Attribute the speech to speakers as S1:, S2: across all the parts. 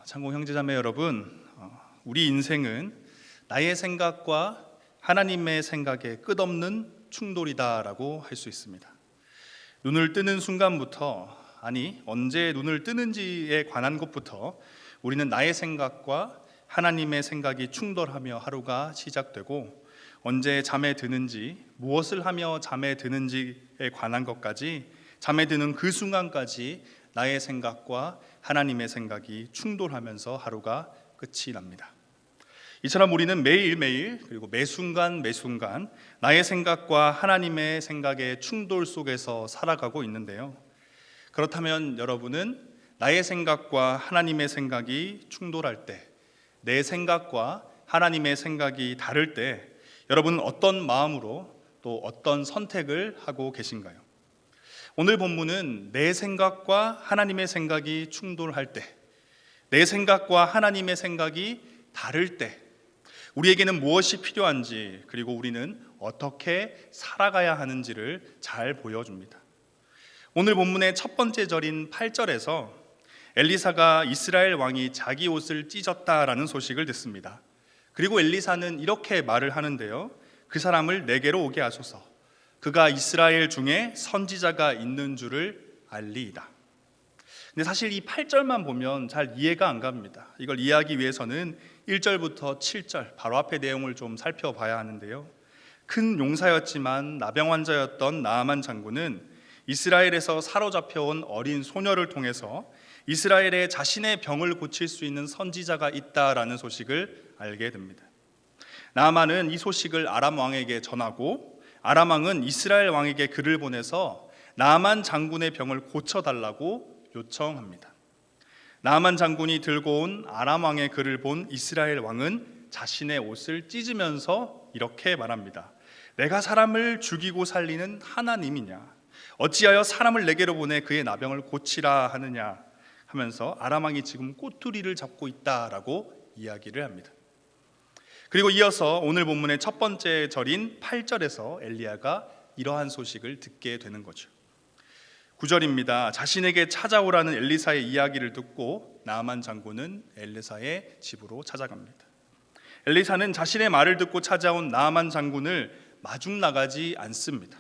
S1: 창공 형제자매 여러분, 우리 인생은 나의 생각과 하나님의 생각의 끝없는 충돌이다라고 할 수 있습니다. 눈을 뜨는 순간부터, 언제 눈을 뜨는지에 관한 것부터 우리는 나의 생각과 하나님의 생각이 충돌하며 하루가 시작되고, 언제 잠에 드는지, 무엇을 하며 잠에 드는지에 관한 것까지, 잠에 드는 그 순간까지 나의 생각과 하나님의 생각이 충돌하면서 하루가 끝이 납니다. 이처럼 우리는 매일매일 그리고 매순간 나의 생각과 하나님의 생각의 충돌 속에서 살아가고 있는데요. 그렇다면 여러분은 나의 생각과 하나님의 생각이 충돌할 때, 내 생각과 하나님의 생각이 다를 때 여러분은 어떤 마음으로 또 어떤 선택을 하고 계신가요? 오늘 본문은 내 생각과 하나님의 생각이 충돌할 때, 내 생각과 하나님의 생각이 다를 때 우리에게는 무엇이 필요한지, 그리고 우리는 어떻게 살아가야 하는지를 잘 보여줍니다. 오늘 본문의 첫 번째 절인 8절에서 엘리사가 이스라엘 왕이 자기 옷을 찢었다라는 소식을 듣습니다. 그리고 엘리사는 이렇게 말을 하는데요, 그 사람을 내게로 오게 하소서. 그가 이스라엘 중에 선지자가 있는 줄을 알리이다. 근데 사실 이 8절만 보면 잘 이해가 안 갑니다. 이걸 이해하기 위해서는 1절부터 7절 바로 앞의 내용을 좀 살펴봐야 하는데요, 큰 용사였지만 나병 환자였던 나아만 장군은 이스라엘에서 사로잡혀온 어린 소녀를 통해서 이스라엘에 자신의 병을 고칠 수 있는 선지자가 있다라는 소식을 알게 됩니다. 나아만은 이 소식을 아람 왕에게 전하고, 아람 왕은 이스라엘 왕에게 글을 보내서 나아만 장군의 병을 고쳐달라고 요청합니다. 나아만 장군이 들고 온 아람 왕의 글을 본 이스라엘 왕은 자신의 옷을 찢으면서 이렇게 말합니다. 내가 사람을 죽이고 살리는 하나님이냐? 어찌하여 사람을 내게로 보내 그의 나병을 고치라 하느냐? 하면서 아람 왕이 지금 꼬투리를 잡고 있다라고 이야기를 합니다. 그리고 이어서 오늘 본문의 첫 번째 절인 8절에서 엘리야가 이러한 소식을 듣게 되는 거죠. 9절입니다. 자신에게 찾아오라는 엘리사의 이야기를 듣고 나아만 장군은 엘리사의 집으로 찾아갑니다. 엘리사는 자신의 말을 듣고 찾아온 나아만 장군을 마중 나가지 않습니다.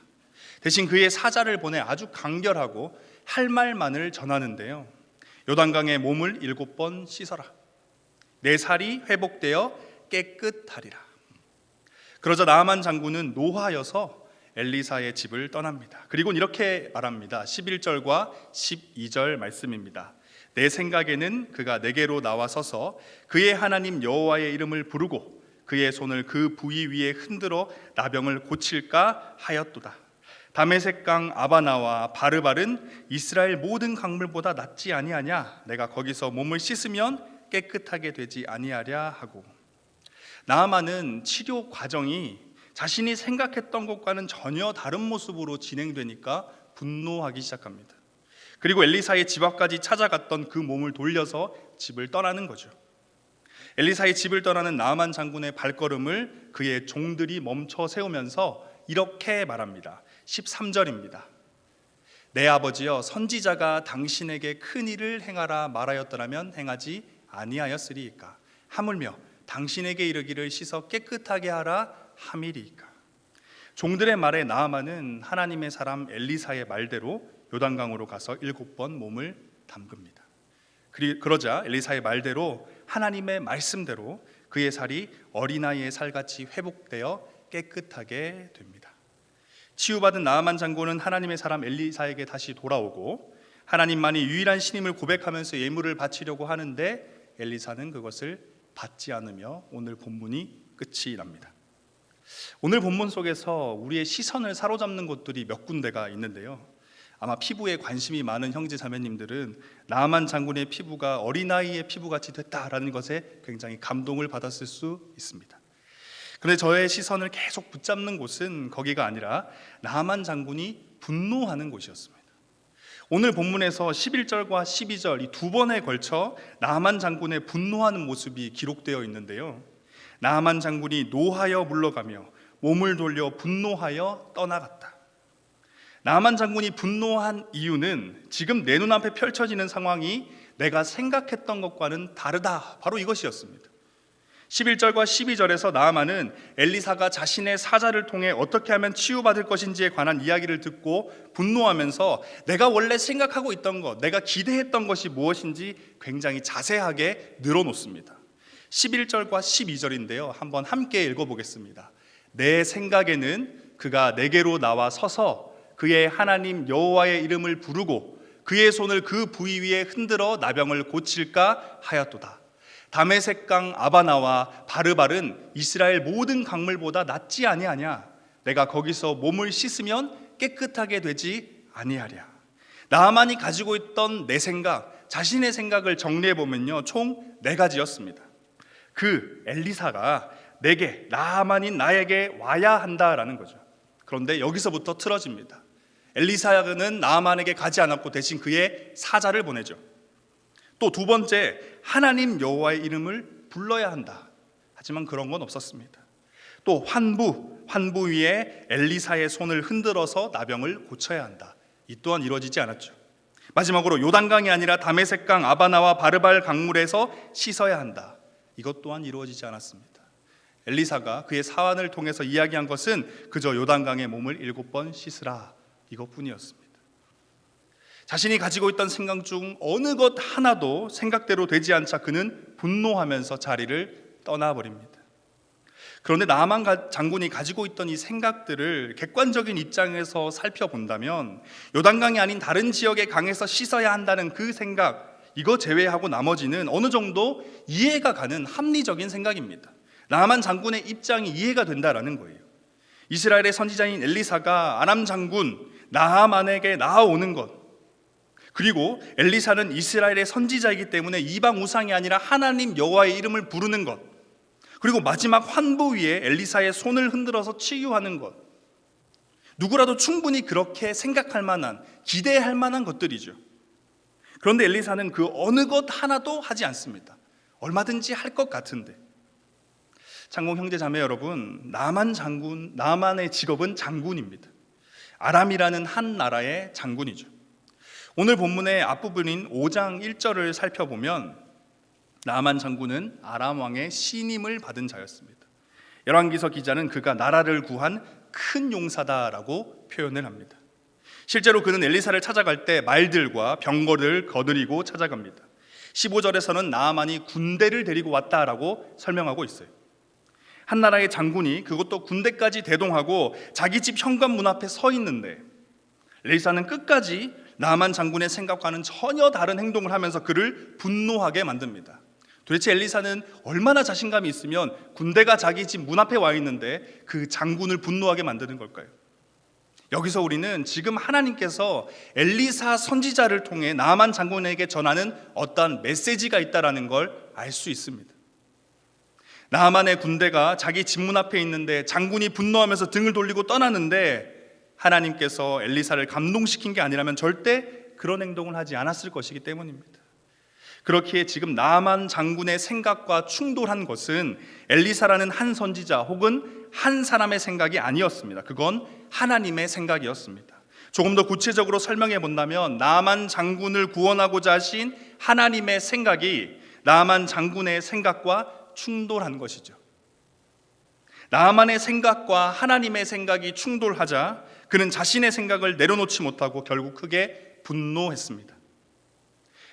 S1: 대신 그의 사자를 보내 아주 간결하고 할 말만을 전하는데요, 요단강에 몸을 7번 씻어라. 내 살이 회복되어 깨끗하리라. 그러자 나아만 장군은 노하여서 엘리사의 집을 떠납니다. 그리고 이렇게 말합니다. 11절과 12절 말씀입니다. 내 생각에는 그가 내게로 나와서서 그의 하나님 여호와의 이름을 부르고 그의 손을 그 부위 위에 흔들어 나병을 고칠까 하였도다. 다메섹강 아바나와 바르발은 이스라엘 모든 강물보다 낫지 아니하냐? 내가 거기서 몸을 씻으면 깨끗하게 되지 아니하랴 하고, 나아만은 치료 과정이 자신이 생각했던 것과는 전혀 다른 모습으로 진행되니까 분노하기 시작합니다. 그리고 엘리사의 집 앞까지 찾아갔던 그 몸을 돌려서 집을 떠나는 거죠. 엘리사의 집을 떠나는 나아만 장군의 발걸음을 그의 종들이 멈춰 세우면서 이렇게 말합니다. 13절입니다. 내 아버지여, 선지자가 당신에게 큰 일을 행하라 말하였더라면 행하지 아니하였으리이까? 하물며 당신에게 이르기를 씻어 깨끗하게 하라 함이리이까? 종들의 말에 나아만은 하나님의 사람 엘리사의 말대로 요단강으로 가서 7번 몸을 담급니다. 그러자 엘리사의 말대로, 하나님의 말씀대로 그의 살이 어린아이의 살같이 회복되어 깨끗하게 됩니다. 치유받은 나아만 장군은 하나님의 사람 엘리사에게 다시 돌아오고 하나님만이 유일한 신임을 고백하면서 예물을 바치려고 하는데 엘리사는 그것을 받지 않으며 오늘 본문이 끝이 납니다. 오늘 본문 속에서 우리의 시선을 사로잡는 것들이 몇 군데가 있는데요, 아마 피부에 관심이 많은 형제 자매님들은 나아만 장군의 피부가 어린아이의 피부같이 됐다라는 것에 굉장히 감동을 받았을 수 있습니다. 그런데 저의 시선을 계속 붙잡는 곳은 거기가 아니라 나아만 장군이 분노하는 곳이었습니다. 오늘 본문에서 11절과 12절 이 두 번에 걸쳐 나아만 장군의 분노하는 모습이 기록되어 있는데요, 나아만 장군이 노하여 물러가며 몸을 돌려 분노하여 떠나갔다. 나아만 장군이 분노한 이유는 지금 내 눈앞에 펼쳐지는 상황이 내가 생각했던 것과는 다르다. 바로 이것이었습니다. 11절과 12절에서 나아만은 엘리사가 자신의 사자를 통해 어떻게 하면 치유받을 것인지에 관한 이야기를 듣고 분노하면서 내가 원래 생각하고 있던 것, 내가 기대했던 것이 무엇인지 굉장히 자세하게 늘어놓습니다. 11절과 12절인데요, 한번 함께 읽어보겠습니다. 내 생각에는 그가 내게로 나와 서서 그의 하나님 여호와의 이름을 부르고 그의 손을 그 부위 위에 흔들어 나병을 고칠까 하였도다. 다메섹강 아바나와 바르발은 이스라엘 모든 강물보다 낫지 아니하냐? 내가 거기서 몸을 씻으면 깨끗하게 되지 아니하랴. 나아만이 가지고 있던 내 생각, 자신의 생각을 정리해 보면요, 총 4가지였습니다. 그 엘리사가 내게, 나아만인 나에게 와야 한다라는 거죠. 그런데 여기서부터 틀어집니다. 엘리사는 나아만에게 가지 않았고 대신 그의 사자를 보내죠. 또 2번째, 하나님 여호와의 이름을 불러야 한다. 하지만 그런 건 없었습니다. 또 환부 위에 엘리사의 손을 흔들어서 나병을 고쳐야 한다. 이 또한 이루어지지 않았죠. 마지막으로 요단강이 아니라 다메섹강 아바나와 바르발 강물에서 씻어야 한다. 이것 또한 이루어지지 않았습니다. 엘리사가 그의 사환을 통해서 이야기한 것은 그저 요단강에 몸을 7번 씻으라, 이것뿐이었습니다. 자신이 가지고 있던 생각 중 어느 것 하나도 생각대로 되지 않자 그는 분노하면서 자리를 떠나버립니다. 그런데 나아만 장군이 가지고 있던 이 생각들을 객관적인 입장에서 살펴본다면 요단강이 아닌 다른 지역의 강에서 씻어야 한다는 그 생각, 이거 제외하고 나머지는 어느 정도 이해가 가는 합리적인 생각입니다. 나아만 장군의 입장이 이해가 된다라는 거예요. 이스라엘의 선지자인 엘리사가 아람 장군 나아만에게 나아오는 것, 그리고 엘리사는 이스라엘의 선지자이기 때문에 이방 우상이 아니라 하나님 여호와의 이름을 부르는 것, 그리고 마지막 환부 위에 엘리사의 손을 흔들어서 치유하는 것, 누구라도 충분히 그렇게 생각할 만한, 기대할 만한 것들이죠. 그런데 엘리사는 그 어느 것 하나도 하지 않습니다. 얼마든지 할 것 같은데. 장공 형제 자매 여러분, 나아만의 직업은 장군입니다. 아람이라는 한 나라의 장군이죠. 오늘 본문의 앞부분인 5장 1절을 살펴보면 나아만 장군은 아람 왕의 신임을 받은 자였습니다. 열왕기서 기자는 그가 나라를 구한 큰 용사다라고 표현을 합니다. 실제로 그는 엘리사를 찾아갈 때 말들과 병거를 거느리고 찾아갑니다. 15절에서는 나아만이 군대를 데리고 왔다라고 설명하고 있어요. 한 나라의 장군이, 그것도 군대까지 대동하고 자기 집 현관문 앞에 서 있는데 엘리사는 끝까지 나아만 장군의 생각과는 전혀 다른 행동을 하면서 그를 분노하게 만듭니다. 도대체 엘리사는 얼마나 자신감이 있으면 군대가 자기 집 문 앞에 와 있는데 그 장군을 분노하게 만드는 걸까요? 여기서 우리는 지금 하나님께서 엘리사 선지자를 통해 나아만 장군에게 전하는 어떠한 메시지가 있다는 걸 알 수 있습니다. 나아만의 군대가 자기 집 문 앞에 있는데 장군이 분노하면서 등을 돌리고 떠나는데 하나님께서 엘리사를 감동시킨 게 아니라면 절대 그런 행동을 하지 않았을 것이기 때문입니다. 그렇기에 지금 나아만 장군의 생각과 충돌한 것은 엘리사라는 한 선지자 혹은 한 사람의 생각이 아니었습니다. 그건 하나님의 생각이었습니다. 조금 더 구체적으로 설명해 본다면 나아만 장군을 구원하고자 하신 하나님의 생각이 나아만 장군의 생각과 충돌한 것이죠. 나아만의 생각과 하나님의 생각이 충돌하자 그는 자신의 생각을 내려놓지 못하고 결국 크게 분노했습니다.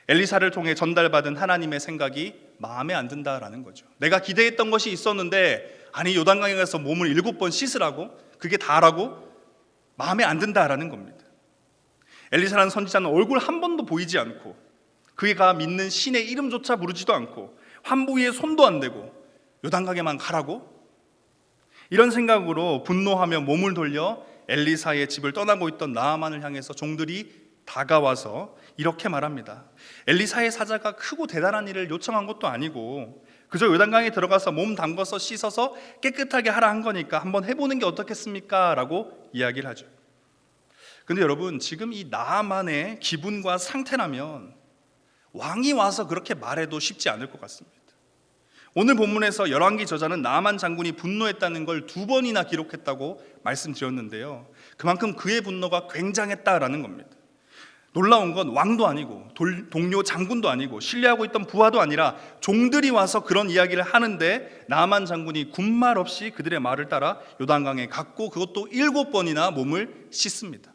S1: 엘리사를 통해 전달받은 하나님의 생각이 마음에 안 든다라는 거죠. 내가 기대했던 것이 있었는데 아니 요단강에 가서 몸을 7번 씻으라고? 그게 다라고? 마음에 안 든다라는 겁니다. 엘리사라는 선지자는 얼굴 한 번도 보이지 않고 그가 믿는 신의 이름조차 부르지도 않고 환부 위에 손도 안 대고 요단강에만 가라고? 이런 생각으로 분노하며 몸을 돌려 엘리사의 집을 떠나고 있던 나아만을 향해서 종들이 다가와서 이렇게 말합니다. 엘리사의 사자가 크고 대단한 일을 요청한 것도 아니고 그저 요단강에 들어가서 몸 담궈서 씻어서 깨끗하게 하라 한 거니까 한번 해보는 게 어떻겠습니까? 라고 이야기를 하죠. 근데 여러분, 지금 이 나아만의 기분과 상태라면 왕이 와서 그렇게 말해도 쉽지 않을 것 같습니다. 오늘 본문에서 열왕기 저자는 나아만 장군이 분노했다는 걸 2번이나 기록했다고 말씀드렸는데요, 그만큼 그의 분노가 굉장했다라는 겁니다. 놀라운 건 왕도 아니고 동료 장군도 아니고 신뢰하고 있던 부하도 아니라 종들이 와서 그런 이야기를 하는데 나아만 장군이 군말 없이 그들의 말을 따라 요단강에 갔고 그것도 7번이나 몸을 씻습니다.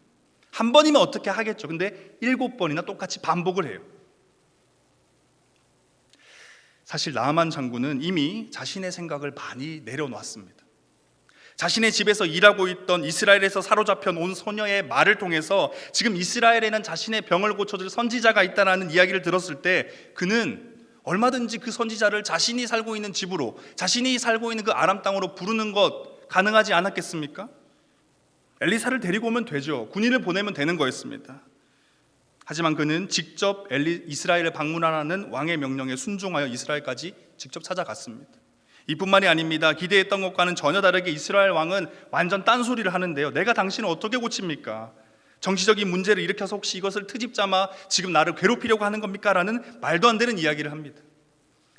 S1: 한 번이면 어떻게 하겠죠. 근데 7번이나 똑같이 반복을 해요. 사실 나아만 장군은 이미 자신의 생각을 많이 내려놓았습니다. 자신의 집에서 일하고 있던 이스라엘에서 사로잡혀 온 소녀의 말을 통해서 지금 이스라엘에는 자신의 병을 고쳐줄 선지자가 있다는 이야기를 들었을 때 그는 얼마든지 그 선지자를 자신이 살고 있는 집으로, 자신이 살고 있는 그 아람 땅으로 부르는 것 가능하지 않았겠습니까? 엘리사를 데리고 오면 되죠. 군인을 보내면 되는 거였습니다. 하지만 그는 직접 이스라엘을 방문하라는 왕의 명령에 순종하여 이스라엘까지 직접 찾아갔습니다. 이뿐만이 아닙니다. 기대했던 것과는 전혀 다르게 이스라엘 왕은 완전 딴소리를 하는데요. 내가 당신을 어떻게 고칩니까? 정치적인 문제를 일으켜서 혹시 이것을 트집 삼아 지금 나를 괴롭히려고 하는 겁니까? 라는 말도 안 되는 이야기를 합니다.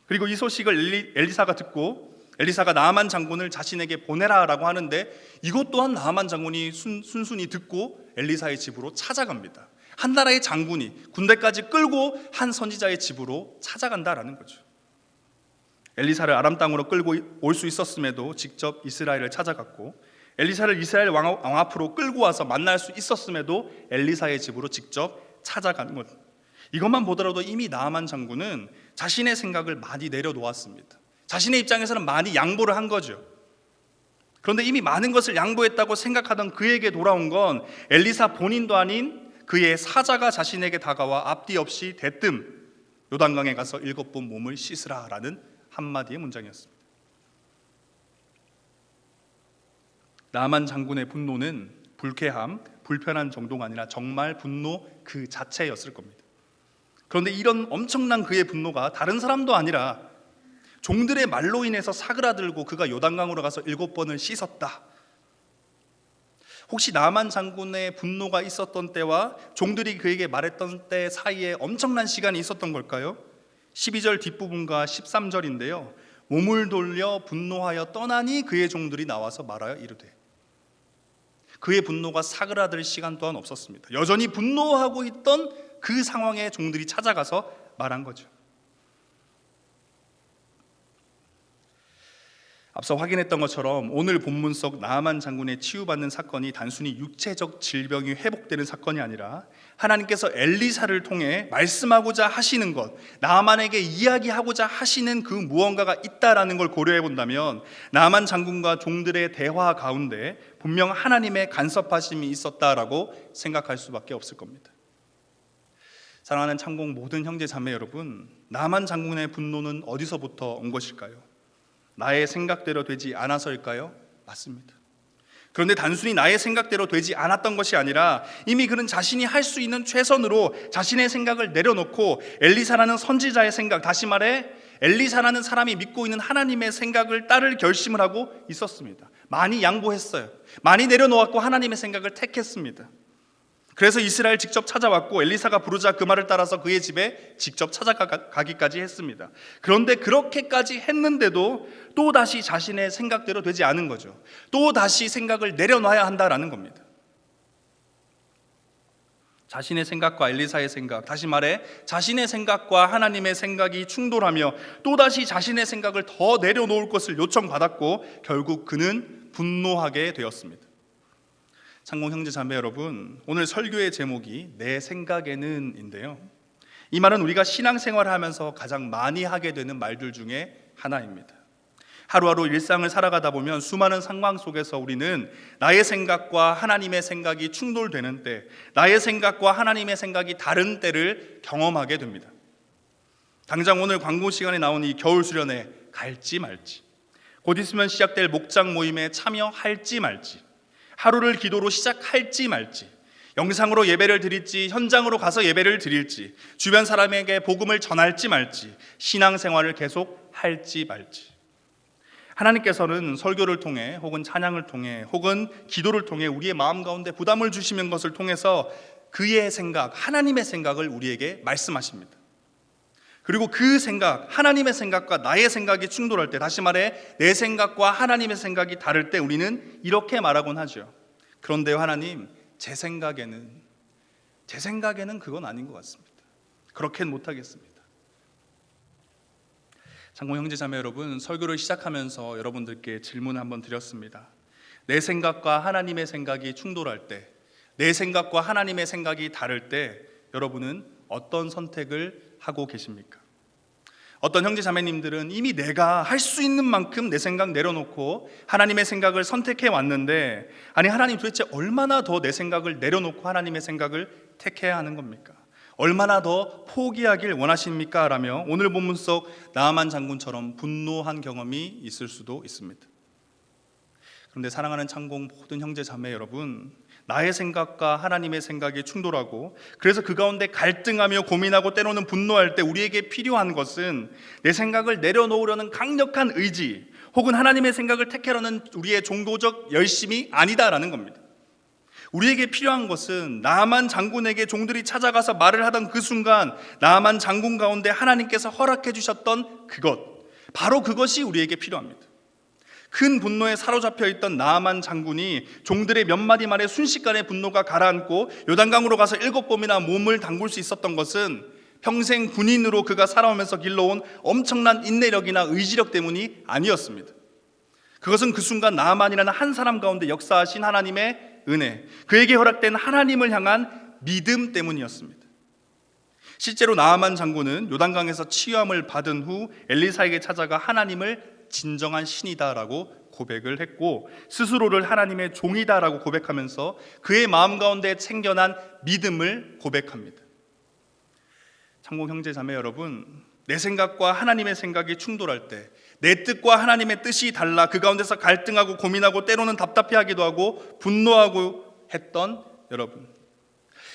S1: 그리고 이 소식을 엘리사가 듣고 엘리사가 나아만 장군을 자신에게 보내라라고 하는데 이것 또한 나아만 장군이 순순히 듣고 엘리사의 집으로 찾아갑니다. 한 나라의 장군이 군대까지 끌고 한 선지자의 집으로 찾아간다라는 거죠. 엘리사를 아람 땅으로 끌고 올 수 있었음에도 직접 이스라엘을 찾아갔고 엘리사를 이스라엘 왕 앞으로 끌고 와서 만날 수 있었음에도 엘리사의 집으로 직접 찾아가는 것. 이것만 보더라도 이미 나아만 장군은 자신의 생각을 많이 내려놓았습니다. 자신의 입장에서는 많이 양보를 한 거죠. 그런데 이미 많은 것을 양보했다고 생각하던 그에게 돌아온 건 엘리사 본인도 아닌 그의 사자가 자신에게 다가와 앞뒤 없이 대뜸 요단강에 가서 7번 몸을 씻으라라는 한마디의 문장이었습니다. 나아만 장군의 분노는 불쾌함, 불편한 정도가 아니라 정말 분노 그 자체였을 겁니다. 그런데 이런 엄청난 그의 분노가 다른 사람도 아니라 종들의 말로 인해서 사그라들고 그가 요단강으로 가서 7번을 씻었다. 혹시 나아만 장군의 분노가 있었던 때와 종들이 그에게 말했던 때 사이에 엄청난 시간이 있었던 걸까요? 12절 뒷부분과 13절인데요. 몸을 돌려 분노하여 떠나니 그의 종들이 나와서 말하여 이르되. 그의 분노가 사그라들 시간 또한 없었습니다. 여전히 분노하고 있던 그 상황에 종들이 찾아가서 말한 거죠. 앞서 확인했던 것처럼 오늘 본문 속 나아만 장군의 치유받는 사건이 단순히 육체적 질병이 회복되는 사건이 아니라 하나님께서 엘리사를 통해 말씀하고자 하시는 것, 나아만에게 이야기하고자 하시는 그 무언가가 있다라는 걸 고려해 본다면 나아만 장군과 종들의 대화 가운데 분명 하나님의 간섭하심이 있었다라고 생각할 수밖에 없을 겁니다. 사랑하는 창공 모든 형제 자매 여러분, 나아만 장군의 분노는 어디서부터 온 것일까요? 나의 생각대로 되지 않아서일까요? 맞습니다. 그런데 단순히 나의 생각대로 되지 않았던 것이 아니라 이미 그는 자신이 할 수 있는 최선으로 자신의 생각을 내려놓고 엘리사라는 선지자의 생각, 다시 말해 엘리사라는 사람이 믿고 있는 하나님의 생각을 따를 결심을 하고 있었습니다. 많이 양보했어요. 많이 내려놓았고 하나님의 생각을 택했습니다. 그래서 이스라엘 직접 찾아왔고 엘리사가 부르자 그 말을 따라서 그의 집에 직접 찾아가기까지 했습니다. 그런데 그렇게까지 했는데도 또다시 자신의 생각대로 되지 않은 거죠. 또다시 생각을 내려놔야 한다라는 겁니다. 자신의 생각과 엘리사의 생각, 다시 말해 자신의 생각과 하나님의 생각이 충돌하며 또다시 자신의 생각을 더 내려놓을 것을 요청받았고 결국 그는 분노하게 되었습니다. 창공 형제 자매 여러분, 오늘 설교의 제목이 내 생각에는 인데요, 이 말은 우리가 신앙생활을 하면서 가장 많이 하게 되는 말들 중에 하나입니다. 하루하루 일상을 살아가다 보면 수많은 상황 속에서 우리는 나의 생각과 하나님의 생각이 충돌되는 때, 나의 생각과 하나님의 생각이 다른 때를 경험하게 됩니다. 당장 오늘 광고 시간에 나온 이 겨울 수련회 갈지 말지, 곧 있으면 시작될 목장 모임에 참여할지 말지, 하루를 기도로 시작할지 말지, 영상으로 예배를 드릴지 현장으로 가서 예배를 드릴지, 주변 사람에게 복음을 전할지 말지, 신앙생활을 계속 할지 말지. 하나님께서는 설교를 통해 혹은 찬양을 통해 혹은 기도를 통해 우리의 마음 가운데 부담을 주시는 것을 통해서 그의 생각, 하나님의 생각을 우리에게 말씀하십니다. 그리고 그 생각, 하나님의 생각과 나의 생각이 충돌할 때, 다시 말해 내 생각과 하나님의 생각이 다를 때 우리는 이렇게 말하곤 하죠. 그런데요 하나님, 제 생각에는 제 생각에는 그건 아닌 것 같습니다. 그렇게는 못하겠습니다. 장공 형제 자매 여러분, 설교를 시작하면서 여러분들께 질문을 한번 드렸습니다. 내 생각과 하나님의 생각이 충돌할 때, 내 생각과 하나님의 생각이 다를 때 여러분은 어떤 선택을 하고 계십니까? 어떤 형제 자매님들은 이미 내가 할 수 있는 만큼 내 생각 내려놓고 하나님의 생각을 선택해 왔는데, 아니 하나님 도대체 얼마나 더 내 생각을 내려놓고 하나님의 생각을 택해야 하는 겁니까? 얼마나 더 포기하길 원하십니까? 라며 오늘 본문 속 나아만 장군처럼 분노한 경험이 있을 수도 있습니다. 그런데 사랑하는 창공 모든 형제 자매 여러분, 나의 생각과 하나님의 생각이 충돌하고 그래서 그 가운데 갈등하며 고민하고 때로는 분노할 때 우리에게 필요한 것은 내 생각을 내려놓으려는 강력한 의지 혹은 하나님의 생각을 택하려는 우리의 종교적 열심이 아니다라는 겁니다. 우리에게 필요한 것은 나아만 장군에게 종들이 찾아가서 말을 하던 그 순간 나아만 장군 가운데 하나님께서 허락해 주셨던 그것, 바로 그것이 우리에게 필요합니다. 큰 분노에 사로잡혀 있던 나아만 장군이 종들의 몇 마디 말에 순식간에 분노가 가라앉고 요단강으로 가서 7번이나 몸을 담글 수 있었던 것은 평생 군인으로 그가 살아오면서 길러온 엄청난 인내력이나 의지력 때문이 아니었습니다. 그것은 그 순간 나아만이라는 한 사람 가운데 역사하신 하나님의 은혜, 그에게 허락된 하나님을 향한 믿음 때문이었습니다. 실제로 나아만 장군은 요단강에서 치유함을 받은 후 엘리사에게 찾아가 하나님을 진정한 신이다라고 고백을 했고 스스로를 하나님의 종이다라고 고백하면서 그의 마음 가운데 챙겨난 믿음을 고백합니다. 창공 형제 자매 여러분, 내 생각과 하나님의 생각이 충돌할 때, 내 뜻과 하나님의 뜻이 달라 그 가운데서 갈등하고 고민하고 때로는 답답해하기도 하고 분노하고 했던 여러분,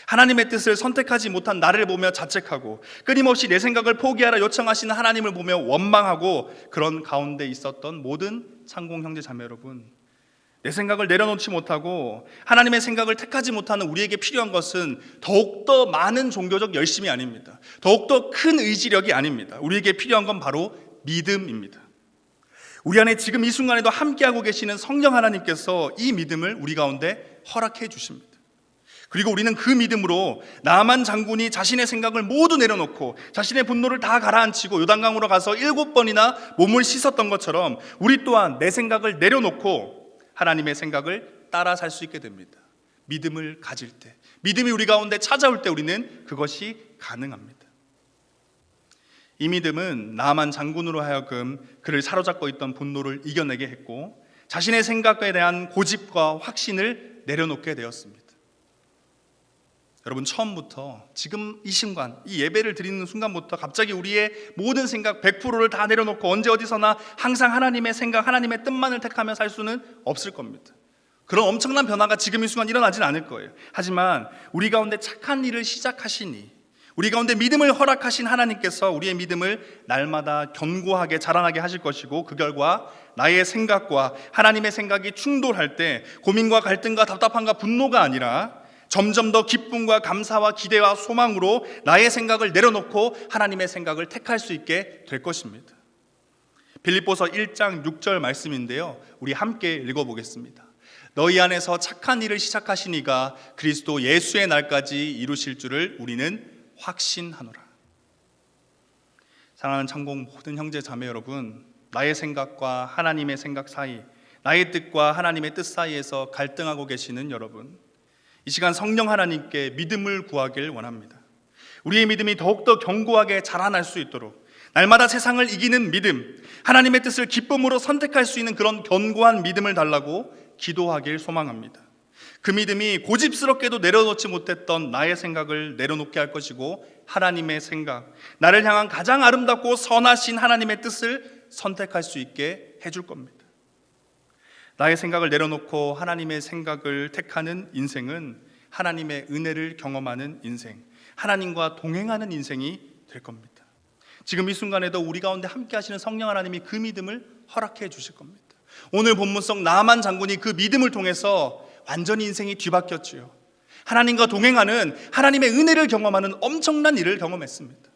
S1: 하나님의 뜻을 선택하지 못한 나를 보며 자책하고 끊임없이 내 생각을 포기하라 요청하시는 하나님을 보며 원망하고 그런 가운데 있었던 모든 창공 형제 자매 여러분, 내 생각을 내려놓지 못하고 하나님의 생각을 택하지 못하는 우리에게 필요한 것은 더욱더 많은 종교적 열심이 아닙니다. 더욱더 큰 의지력이 아닙니다. 우리에게 필요한 건 바로 믿음입니다. 우리 안에 지금 이 순간에도 함께하고 계시는 성령 하나님께서 이 믿음을 우리 가운데 허락해 주십니다. 그리고 우리는 그 믿음으로 나아만 장군이 자신의 생각을 모두 내려놓고 자신의 분노를 다 가라앉히고 요단강으로 가서 7번이나 몸을 씻었던 것처럼 우리 또한 내 생각을 내려놓고 하나님의 생각을 따라 살 수 있게 됩니다. 믿음을 가질 때, 믿음이 우리 가운데 찾아올 때 우리는 그것이 가능합니다. 이 믿음은 나아만 장군으로 하여금 그를 사로잡고 있던 분노를 이겨내게 했고 자신의 생각에 대한 고집과 확신을 내려놓게 되었습니다. 여러분, 처음부터 지금 이 순간, 이 예배를 드리는 순간부터 갑자기 우리의 모든 생각 100%를 다 내려놓고 언제 어디서나 항상 하나님의 생각, 하나님의 뜻만을 택하며 살 수는 없을 겁니다. 그런 엄청난 변화가 지금 이 순간 일어나진 않을 거예요. 하지만 우리 가운데 착한 일을 시작하시니, 우리 가운데 믿음을 허락하신 하나님께서 우리의 믿음을 날마다 견고하게 자라나게 하실 것이고 그 결과 나의 생각과 하나님의 생각이 충돌할 때 고민과 갈등과 답답함과 분노가 아니라 점점 더 기쁨과 감사와 기대와 소망으로 나의 생각을 내려놓고 하나님의 생각을 택할 수 있게 될 것입니다. 빌립보서 1장 6절 말씀인데요, 우리 함께 읽어보겠습니다. 너희 안에서 착한 일을 시작하신 이가 그리스도 예수의 날까지 이루실 줄을 우리는 확신하노라. 사랑하는 창공 모든 형제 자매 여러분, 나의 생각과 하나님의 생각 사이, 나의 뜻과 하나님의 뜻 사이에서 갈등하고 계시는 여러분, 이 시간 성령 하나님께 믿음을 구하길 원합니다. 우리의 믿음이 더욱더 견고하게 자라날 수 있도록 날마다 세상을 이기는 믿음, 하나님의 뜻을 기쁨으로 선택할 수 있는 그런 견고한 믿음을 달라고 기도하길 소망합니다. 그 믿음이 고집스럽게도 내려놓지 못했던 나의 생각을 내려놓게 할 것이고 하나님의 생각, 나를 향한 가장 아름답고 선하신 하나님의 뜻을 선택할 수 있게 해줄 겁니다. 나의 생각을 내려놓고 하나님의 생각을 택하는 인생은 하나님의 은혜를 경험하는 인생, 하나님과 동행하는 인생이 될 겁니다. 지금 이 순간에도 우리 가운데 함께 하시는 성령 하나님이 그 믿음을 허락해 주실 겁니다. 오늘 본문 속 나아만 장군이 그 믿음을 통해서 완전히 인생이 뒤바뀌었지요. 하나님과 동행하는, 하나님의 은혜를 경험하는 엄청난 일을 경험했습니다.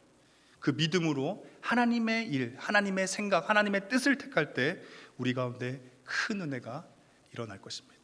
S1: 그 믿음으로 하나님의 일, 하나님의 생각, 하나님의 뜻을 택할 때 우리 가운데 큰 은혜가 일어날 것입니다.